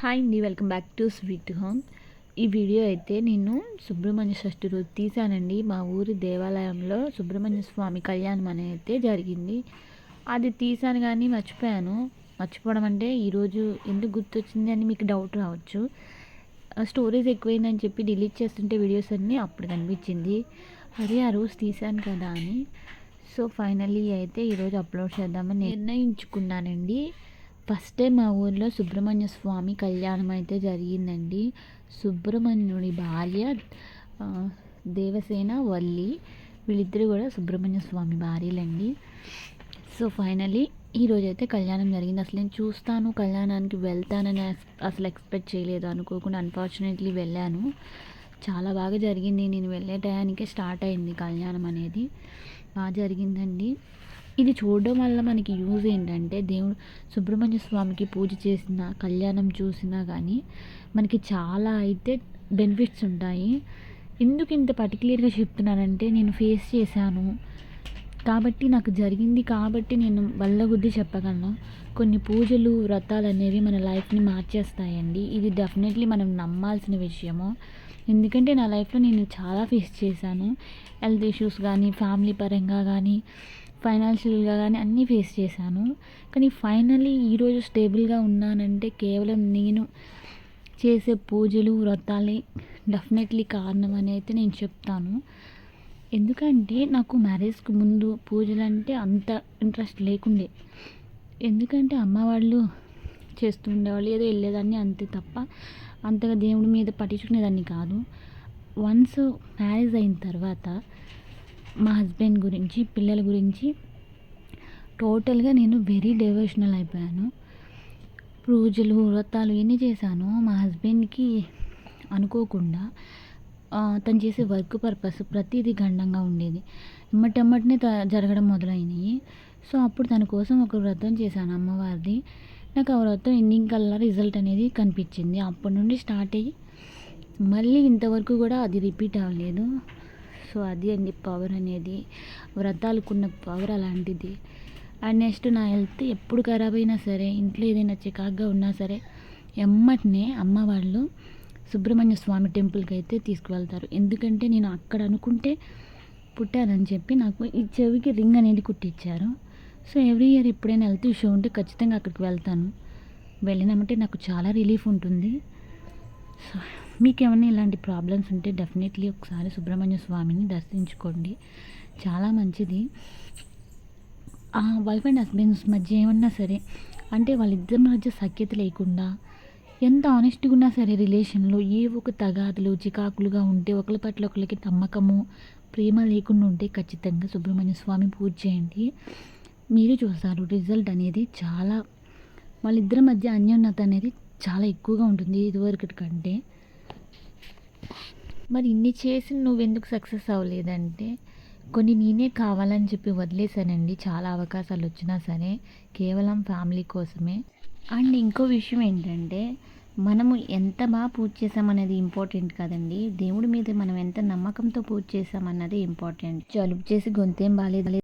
Hi అండి, welcome back to sweet home. ఈ video అయితే నేను సుబ్రహ్మణ్య షష్ఠి రోజు తీసానండి. మా ఊరి దేవాలయంలో సుబ్రహ్మణ్య స్వామి కళ్యాణం అనేది అయితే జరిగింది. అది తీసాను కానీ మర్చిపోవడం అంటే ఈరోజు ఎందుకు గుర్తొచ్చింది అని మీకు డౌట్ రావచ్చు. స్టోరేజ్ ఎక్కువైందని చెప్పి డిలీట్ చేస్తుంటే వీడియోస్ అన్నీ అప్పుడు కనిపించింది. అదే ఆ రోజు తీసాను కదా అని. సో ఫైనల్లీ అయితే ఈరోజు అప్లోడ్ చేద్దామని నిర్ణయించుకున్నానండి. ఫస్ట్ టైం మా ఊర్లో సుబ్రహ్మణ్య స్వామి కళ్యాణం అయితే జరిగిందండి. సుబ్రహ్మణ్యుడి భార్య దేవసేన వల్లి, వీళ్ళిద్దరు కూడా సుబ్రహ్మణ్య స్వామి భార్యలండి. సో ఫైనలీ ఈరోజు అయితే కళ్యాణం జరిగింది. అసలు నేను చూస్తాను కళ్యాణానికి వెళ్తానని అసలు ఎక్స్పెక్ట్ చేయలేదు. అనుకోకుండా అన్ఫార్చునేట్లీ వెళ్ళాను. చాలా బాగా జరిగింది. నేను వెళ్ళే టయానికే స్టార్ట్ అయింది కళ్యాణం అనేది. బాగా జరిగిందండి. ఇది చూడడం వల్ల మనకి యూజ్ ఏంటంటే, దేవుడు సుబ్రహ్మణ్య స్వామికి పూజ చేసిన కళ్యాణం చూసినా కానీ మనకి చాలా అయితే బెనిఫిట్స్ ఉంటాయి. ఎందుకు ఇంత పర్టికులర్గా చెప్తున్నానంటే, నేను ఫేస్ చేశాను కాబట్టి, నాకు జరిగింది కాబట్టి నేను వల్లగుద్ది చెప్పగలను. కొన్ని పూజలు వ్రతాలు అనేవి మన లైఫ్ని మార్చేస్తాయండి. ఇది డెఫినెట్లీ మనం నమ్మాల్సిన విషయము. ఎందుకంటే నా లైఫ్లో నేను చాలా ఫేస్ చేశాను. హెల్త్ ఇష్యూస్ కానీ, ఫ్యామిలీ పరంగా కానీ, ఫైనాన్షియల్గా కానీ అన్నీ ఫేస్ చేశాను. కానీ ఫైనల్లీ ఈరోజు స్టేబుల్గా ఉన్నానంటే కేవలం నేను చేసే పూజలు వ్రతాలే డెఫినెట్లీ కారణం అని అయితే నేను చెప్తాను. ఎందుకంటే నాకు మ్యారేజ్కి ముందు పూజలు అంటే అంత ఇంట్రెస్ట్ లేకుండే. ఎందుకంటే అమ్మ వాళ్ళు చేస్తూ ఉండేవాళ్ళు, ఏదో వెళ్ళేదాన్ని అంతే తప్ప అంతగా దేవుడి మీద పట్టించుకునేదాన్ని కాదు. వన్స్ మ్యారేజ్ అయిన తర్వాత మా హస్బెండ్ గురించి, పిల్లల గురించి టోటల్గా నేను వెరీ డివోషనల్ అయిపోయాను. పూజలు వ్రతాలు ఎన్ని చేశానో మా హస్బెండ్కి అనుకోకుండా తను చేసే వర్క్ పర్పస్ ప్రతిదీ గండంగా ఉండేది. ఎమ్మటెమ్మటనే జరగడం మొదలైనవి. సో అప్పుడు తన కోసం ఒక వ్రతం చేశాను అమ్మవారిది. నాకు ఆ వ్రతం ఎండింగ్ కల్లా రిజల్ట్ అనేది కనిపించింది. అప్పటి నుండి స్టార్ట్ అయ్యి మళ్ళీ ఇంతవరకు కూడా అది రిపీట్ అవ్వలేదు. సో అది అండి పవర్ అనేది, వ్రతాలకున్న పవర్ అలాంటిది. అండ్ నెక్స్ట్ నా హెల్త్ ఎప్పుడు ఖరాబ్ అయినా సరే, ఇంట్లో ఏదైనా చికాగ్గా ఉన్నా సరే, ఎమ్మటనే అమ్మ వాళ్ళు సుబ్రహ్మణ్య స్వామి టెంపుల్కి అయితే తీసుకువెళ్తారు. ఎందుకంటే నేను అక్కడ అనుకుంటే పుట్టానని చెప్పి నాకు ఈ చెవికి రింగ్ అనేది కుట్టించారు. సో ఎవ్రీ ఇయర్ ఎప్పుడైనా హెల్త్ ఇష్యూ ఉంటే ఖచ్చితంగా అక్కడికి వెళ్తాను. వెళ్ళినామంటే నాకు చాలా రిలీఫ్ ఉంటుంది. సో మీకు ఏమైనా ఇలాంటి ప్రాబ్లమ్స్ ఉంటే డెఫినెట్లీ ఒకసారి సుబ్రహ్మణ్య స్వామిని దర్శించుకోండి. చాలా మంచిది. వైఫ్ అండ్ హస్బెండ్స్ మధ్య ఏమన్నా సరే అంటే వాళ్ళిద్దరి మధ్య సఖ్యత లేకుండా, ఎంత ఆనెస్ట్గా ఉన్నా సరే రిలేషన్లో ఏ ఒక తగాదులు చికాకులుగా ఉంటే, ఒకరి పట్ల ఒకరికి నమ్మకము ప్రేమ లేకుండా ఉంటే ఖచ్చితంగా సుబ్రహ్మణ్య స్వామి పూజ చేయండి. మీరు చూస్తారు రిజల్ట్ అనేది చాలా, వాళ్ళిద్దరి మధ్య అన్యోన్యత అనేది చాలా ఎక్కువగా ఉంటుంది ఇదివరకటి కంటే. మరి ఇన్ని చేసి నువ్వెందుకు సక్సెస్ అవ్వలేదంటే, కొన్ని నేనే కావాలని చెప్పి వదిలేశానండి. చాలా అవకాశాలు వచ్చినా సరే కేవలం ఫ్యామిలీ కోసమే. అండ్ ఇంకో విషయం ఏంటంటే, మనము ఎంత బాగా పూజ చేసామనేది ఇంపార్టెంట్ కదండి. దేవుడి మీద మనం ఎంత నమ్మకంతో పూజ చేసామన్నది ఇంపార్టెంట్. జలుబు చేసి గొంతేం బాగాలేదు